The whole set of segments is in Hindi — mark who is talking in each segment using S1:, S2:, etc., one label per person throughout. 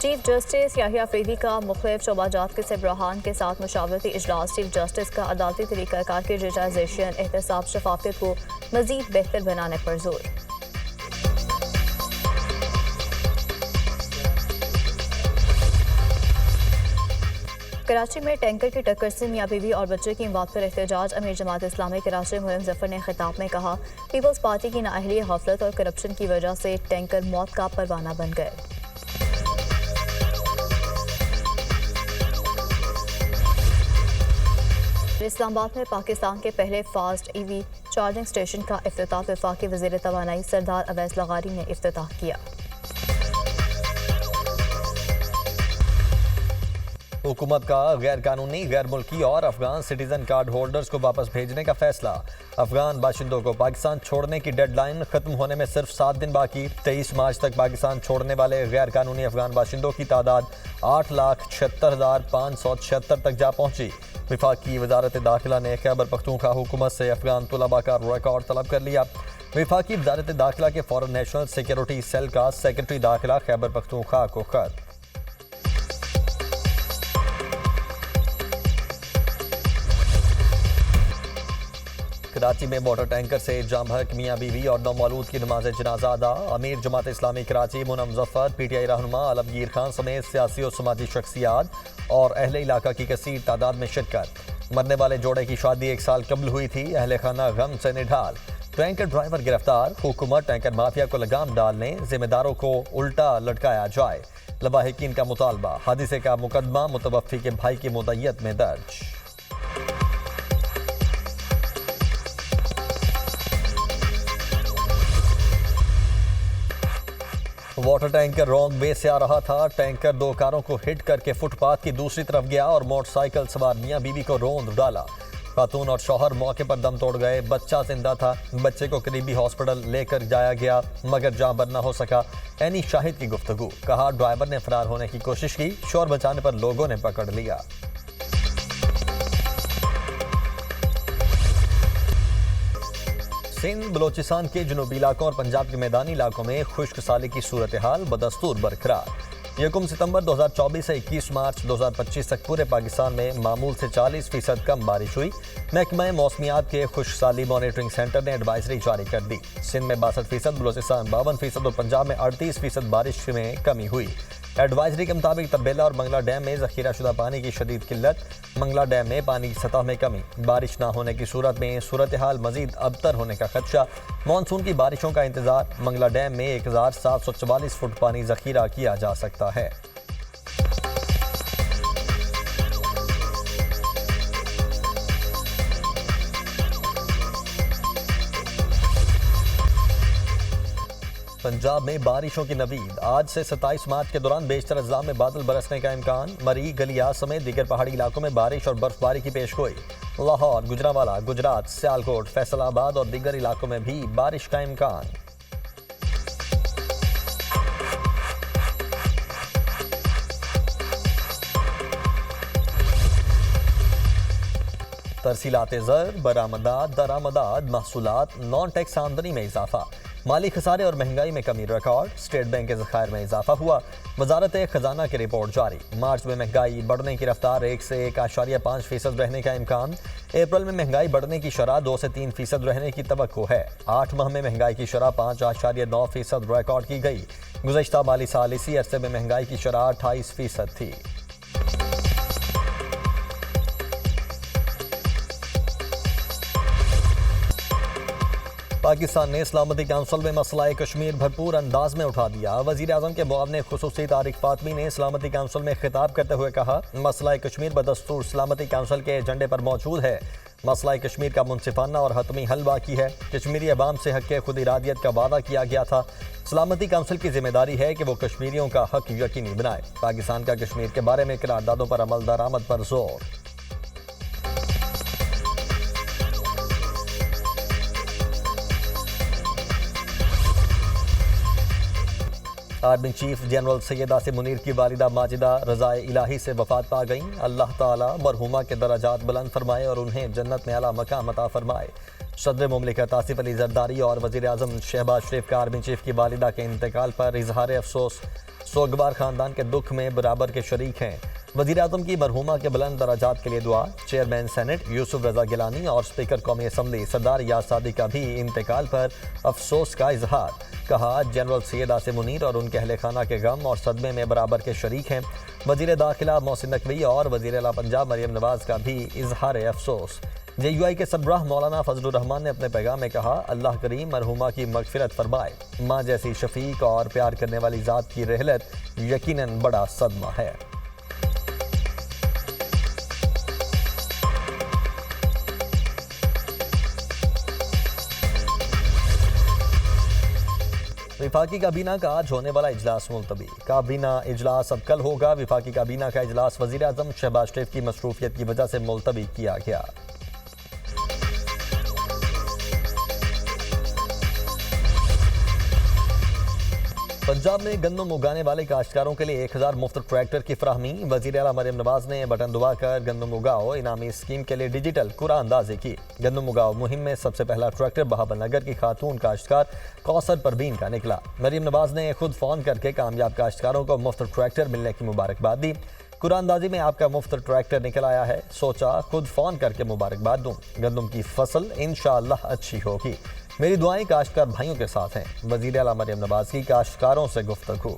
S1: चीफ जस्टिस याहिया अफरीदी का मुख्तलिफ शोबाजात के सरबराहान के साथ मशावरती इजलास। चीफ जस्टिस का अदालती तरीक़ाकार की डिजिटाइजेशन, एहतसाब, शफाफियत को मजीद बेहतर बनाने पर जोर। कराची में टैंकर की टक्कर से मियां बीवी और बच्चे की मौत पर एहतजाज। अमीर जमात इस्लामी कराची मुहिम जफर ने खिताब में कहा, पीपल्स पार्टी की नाअहली, गफलत और करप्शन की वजह से टैंकर मौत का परवाना बन गए। इस्लामाबाद में पाकिस्तान के पहले फास्ट ईवी चार्जिंग स्टेशन का इफ्तिताह वफाकी वज़ीर तवानाई सरदार अवैस लगारी ने इफ्तिताह किया।
S2: हुकूमत का गैर कानूनी, गैर मुल्की और अफगान सिटीजन कार्ड होल्डर्स को वापस भेजने का फैसला। अफगान बाशिंदों को पाकिस्तान छोड़ने की डेडलाइन खत्म होने में सिर्फ 7 दिन बाकी। 23 मार्च तक पाकिस्तान छोड़ने वाले गैर कानूनी अफगान बाशिंदों की तादाद 8,76,576 तक जा पहुंची। वफाकी वजारत दाखिला ने खैबर पख्तूनख्वा हुकूमत से अफगान तलबा का रिकॉर्ड तलब कर लिया। वफाकी वजारत दाखिला के फॉरेन नेशनल सिक्योरिटी सेल का सेक्रेटरी दाखिला खैबर पख्तूनख्वा को खत। कराची में मोटर टैंकर से जाम भड़क मियां बीवी और नौमौलूद की नमाज जनाजा अदा। अमीर जमात इस्लामी कराची मुनम जफर, पीटीआई रहनुमा आलमगीर खान समेत सियासी और समाजी शख्सियात और अहले इलाका की कसीर तादाद में शिरकत। मरने वाले जोड़े की शादी 1 साल कबल हुई थी। अहले खाना गम से निढाल। टैंकर ड्राइवर गिरफ्तार। हुकूमत टैंकर माफिया को लगाम डालने, जिम्मेदारों को उल्टा लटकाया जाए। लवाहिकीन का मुतालबा। हादिसे का मुकदमा मुतवफ़ी के भाई की मुद्दत में दर्ज। वाटर टैंकर रॉन्ग वे से आ रहा था। टैंकर 2 कारों को हिट करके फुटपाथ की दूसरी तरफ गया और मोटरसाइकिल सवार मियां बीवी को रोंद डाला। खातून और शौहर मौके पर दम तोड़ गए। बच्चा जिंदा था। बच्चे को करीबी हॉस्पिटल लेकर जाया गया मगर जाँ बर न हो सका। एनी शाहिद की गुफ्तगू। कहा, ड्राइवर ने फरार होने की कोशिश की, शोर बचाने पर लोगों ने पकड़ लिया। सिंध, बलोचिस्तान के जनूबी इलाकों और पंजाब के मैदानी इलाकों में खुश्क साली की सूरत हाल बदस्तूर बरकरार। 1 सितंबर 2024 से 21 मार्च 2025 तक पूरे पाकिस्तान में मामूल से 40% कम बारिश हुई। महकमा मौसमियात के खुश्क साली मॉनिटरिंग सेंटर ने एडवाइजरी जारी कर दी। सिंध में 62%, बलोचिस्तान 52% और पंजाब में 38% बारिश में कमी हुई। एडवाइजरी के मुताबिक तबेला और मंगला डैम में जखीरा शुदा पानी की शदीद किल्लत। मंगला डैम में पानी की सतह में कमी। बारिश न होने की सूरत में सूरत हाल मजीद अबतर होने का खदशा। मानसून की बारिशों का इंतजार। मंगला डैम में 1744 फुट पानी जखीरा किया जा सकता है। पंजाब में बारिशों की नवीद। आज से 27 मार्च के दौरान बेशतर अजला में बादल बरसने का इम्कान। मरी, गलिया समेत दीगर पहाड़ी इलाकों में बारिश और बर्फबारी की पेशगोई। लाहौर, गुजरांवाला, गुजरात, सियालकोट, फैसलाबाद और दीगर इलाकों में भी बारिश का इम्कान। तरसीलात ज़र, बरामदात, दरामदात, महसूलात, नॉन टैक्स आमदनी में इजाफा। माली खसारे और महंगाई में कमी रिकॉर्ड। स्टेट बैंक के ज़खायर में इजाफा हुआ। वजारत खजाना की रिपोर्ट जारी। मार्च में महंगाई बढ़ने की रफ्तार 1 से 1.5% रहने का इम्कान। अप्रैल में महंगाई बढ़ने की शरह 2 से 3% रहने की तवक्को है। 8 माह में महंगाई की शरह 5.9% रिकॉर्ड की गई। गुज़श्ता माली साल इसी अरसे में महंगाई की शरह 28% थी। पाकिस्तान ने सलामती काउंसिल में मसला कश्मीर भरपूर अंदाज में उठा दिया। वज़ीर आज़म के मुआवने खुसूसी तारिक फातमी ने सलामती काउंसिल में खिताब करते हुए कहा, मसला कश्मीर बदस्तूर सलामती काउंसिल के एजेंडे पर मौजूद है। मसला कश्मीर का मुनसिफाना और हतमी हल बाकी है। कश्मीरी अवाम से हक़ खुद इरादियत का वादा किया गया था। सलामती काउंसिल की जिम्मेदारी है कि वो कश्मीरियों का हक यकीनी बनाए। पाकिस्तान का कश्मीर के बारे में करारदादों पर अमल दरामद पर जोर। Army chief general Syed Asim Munir की वालिदा माजिदा रज़ाए इलाही से वफात पा गईं। अल्लाह ताला मरहुमा के दराजात बुलंद फरमाए और उन्हें जन्नत में आला मकाम अता फरमाए। सदर मुमलिकत आसिफ अली जरदारी और वज़ीर आज़म शहबाज शरीफ का आर्मी चीफ की वालिदा के इंतकाल पर इजहार अफसोस। सोगवार खानदान के दुख में बराबर के शरीक हैं। वज़ीर आज़म की मरहूमा के बुलंद दराजात के लिए दुआ। चेयरमैन सेनेट यूसुफ रजा गिलानी और स्पीकर कौमी असम्बली सरदार याद सादी का भी इंतकाल पर अफसोस का इजहार। कहा, जनरल सैयद आसिम मुनीर और उनके अहले खाना के गम और सदमे में बराबर के शरीक हैं। वज़ीर दाखिला मोहसिन नकवी और वज़ीर आला पंजाब मरियम नवाज का भी इजहार अफसोस। JUI के सरबराह मौलाना फजलुर रहमान ने अपने पैगाम में कहा, अल्लाह करीम मरहूमा की मगफिरत फरमाए। माँ जैसी शफीक और प्यार करने वाली ज़ात की रहलत यकीनन बड़ा सदमा है। विफाकी काबीना का आज होने वाला इजलास मुलतवी। काबीना इजलास अब कल होगा। विफाकी काबीना का इजलास वज़ीर आज़म शहबाज शरीफ की मसरूफियत की वजह से मुलतवी किया गया। पंजाब में गंदम उगाने वाले काश्तकारों के लिए 1000 मुफ्त ट्रैक्टर की फराहमी। वज़ीर आला मरियम नवाज ने बटन दबाकर गंदम उगाओ इनामी स्कीम के लिए डिजिटल कुरानंदाजी की। गंदम उगाओ मुहिम में सबसे पहला ट्रैक्टर बहावलनगर की खातून काश्तकार कौसर परवीन का निकला। मरियम नवाज ने खुद फ़ोन करके कामयाब काश्तकारों को मुफ्त ट्रैक्टर मिलने की मुबारकबाद दी। कुरानंदाजी में आपका मुफ्त ट्रैक्टर निकल आया है, सोचा खुद फ़ोन करके मुबारकबाद दूँ। गंदम की फसल इंशाअल्लाह अच्छी होगी। मेरी दुआएं काश्तकार भाइयों के साथ हैं। वज़ीर आला मरियम नवाज की काश्तकारों से गुफ्तगू।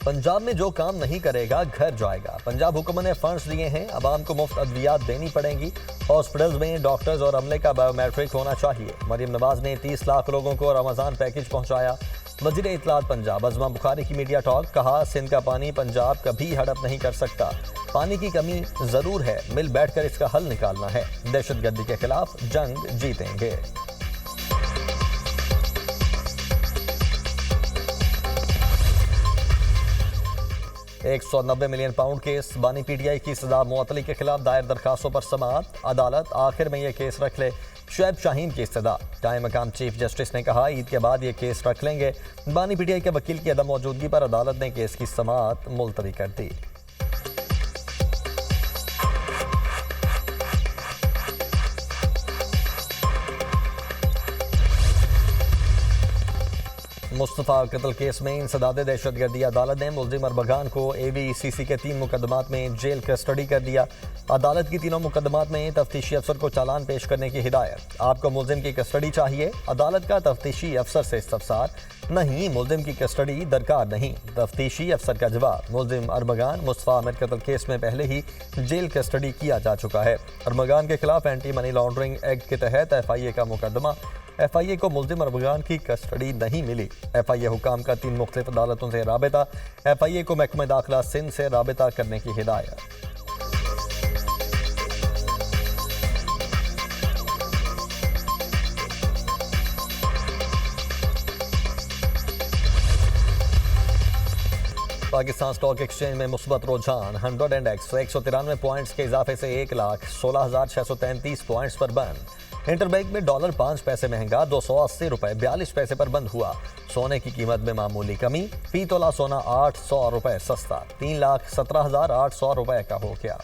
S2: पंजाब में जो काम नहीं करेगा घर जाएगा। पंजाब हुकूमत ने फंड्स दिए हैं, अवाम को मुफ्त अद्वियात देनी पड़ेंगी। हॉस्पिटल्स में डॉक्टर्स और अमले का बायोमेट्रिक होना चाहिए। मरियम नवाज ने 30 लाख लोगों को रमज़ान पैकेज पहुंचाया। वज़ीर इत्तलात पंजाब अज़मा बुखारी की मीडिया टॉक। कहा, सिंध का पानी पंजाब कभी हड़प नहीं कर सकता। पानी की कमी ज़रूर है, मिल बैठकर इसका हल निकालना है। दहशतगर्दी के खिलाफ जंग जीतेंगे। 190 मिलियन पाउंड केस। बानी PTI की सजा मुअत्तली के खिलाफ दायर दरखास्तों पर समाअत। अदालत आखिर में यह केस रख ले। शुएब शाहीन की इस्तदा। कायम मकाम चीफ जस्टिस ने कहा, ईद के बाद ये केस रख लेंगे। बानी PTI के वकील की अदम मौजूदगी पर अदालत ने केस की समाअत मुलतवी कर दी। मुस्तफ़ा कत्ल केस में इंसदाद दहशतगर्दी। अदालत ने मुलजिम अरबगान को AVCC के 3 मुकदमात में जेल कस्टडी कर दिया। अदालत की तीनों मुकदमात में तफ्तीशी अफसर को चालान पेश करने की हिदायत। आपको मुलजिम की कस्टडी चाहिए, अदालत का तफ्तीशी अफसर से इस्तफसार। नहीं, मुलजिम की कस्टडी दरकार नहीं, तफ्तीशी अफसर का जवाब। मुलजिम अरबगान मुस्तफ़ा आमिर कत्ल केस में पहले ही जेल कस्टडी किया जा चुका है। अरबगान के खिलाफ एंटी मनी लॉन्ड्रिंग एक्ट के तहत FIA का मुकदमा। FIA को मुलजिम अरबगान की कस्टडी नहीं मिली। FIA हुकाम का 3 मुख्तलिफ अदालतों से राबिता। FIA को महकमा दाखिला सिंध से राबिता करने की हिदायत। पाकिस्तान स्टॉक एक्सचेंज में मुस्बत रुझान। 100 इंडेक्स 193 पॉइंट्स के इजाफे से 1,16,633 पॉइंट्स पर बंद। इंटरबैंक में डॉलर 5 पैसे महंगा 280 रुपए 42 पैसे पर बंद हुआ। सोने की कीमत में मामूली कमी। फी तोला सोना 800 रुपए सस्ता 3,17,800 रुपए का हो गया।